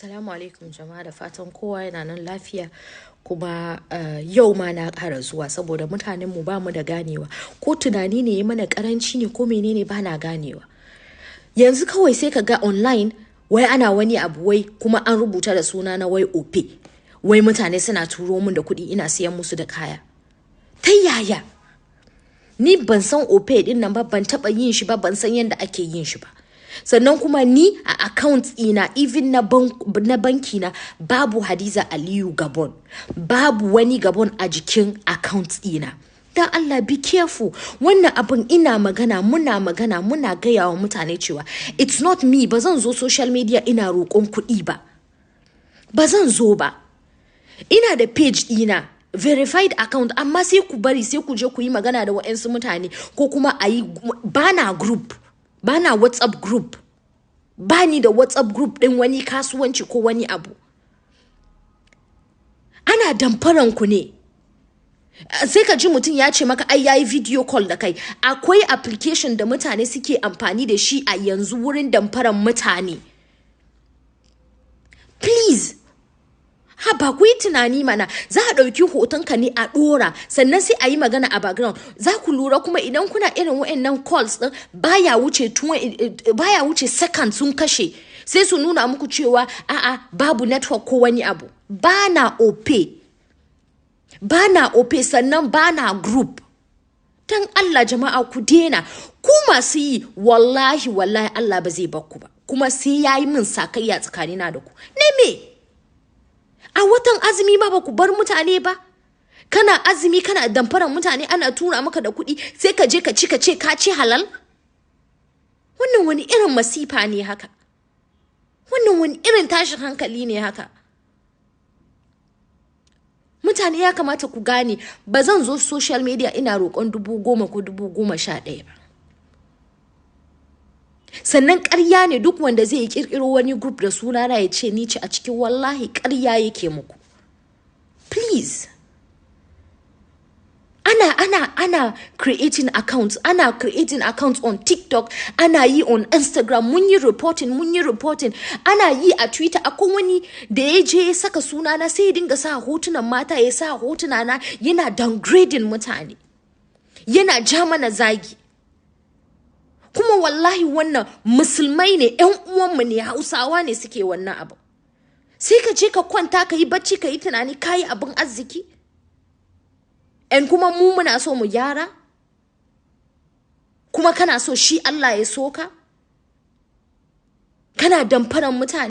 Assalamu alaikum jama'a, da fatan kowa yana nan lafiya. Kuma yau ma na ƙara zuwa saboda mutanenmu ba mu da ganewa, ko tunani ne ya mana ƙaranci ne ko menene ba na ganewa. Yanzu kawai sai ka ga online wai ana wani abu wai kuma an rubuta da suna na wai ope, wai mutane suna turo min da kuɗi ina siyan musu da kaya. Ta yaya? Ni ban san ope din nan ba, ban taɓa yin shi ba, ban san yadda ake yin shi ba. Sannan kuma ni a account ina even na banki na babu Hadiza Aliyu Gabon, babu wani Gabon a jikin account ina. Dan Allah, be careful. Wannan abin ina magana muna gaya wa mutane cewa it's not me. Ba zan zo social media ina roƙon kuɗi ba, ba zan zo ba. Ina da page ina verified account, amma sai ku bari sai ku je ku yi magana da wa'ansu mutane, ko kuma ayi bana group, bana WhatsApp group, bani da WhatsApp group din wani kasuwanci ko wani abu. Ana damfaran ku ne. Sai ka ji mutum ya ce maka ai yayi video call da kai. Akwai application da mutane suke amfani da shi a yanzu wurin damfaran mutane. Please, ba ku yi tunani mana. Za a ɗauki hotonka ne a ɗora, sannan sai a yi magana a background. Za ku lura kuma idan kuna irin wa'annan calls ɗin baya wuce second sun kashe, sai su nuna muku cewa a'a babu network ko wani abu. Bana ope sannan bana group. Dan Allah jama'a ku dena. Ku masu yi wallahi Allah ba zai bakku ba, kuma sai yayi min sakayya tsakanina da ku. Ne me? A watan azumi ba ku bar mutane ba? Kana azumi kana damfaran mutane, ana tura maka da kuɗi, sai ka je ka ce ka ci halal? Wannan wani irin masifa ne haka? Wannan wani irin tashin hankali ne haka? Mutane ya kamata ku gane, ba zan zo social media ina roƙon 10,000 ko 11,000 ba. Sannan ƙarya ne duk wanda zai ƙirƙiro wani group da sunana ya ce ni ce a cikin, wallahi ƙarya yake muku. Please. Ana creating accounts on TikTok, ana yi on Instagram, mun yi reporting, ana yi a Twitter. Akwai wani da ya je ya saka sunana sai ya dinga sa hotunan mata, ya sa hotuna na, yana downgrading mutane, yana ja mana zagi. Kuma wallahi wannan musulmai ne, ƴan uwanmu ne, Hausawa ne suke wannan abu. Sai ka je ka kwanta ka yi bacci ka yi tunani ka yi abin arziki. En kuma mu muna so mu gyara? Kuma kana so shi Allah ya soka? Kana damfaran mutane?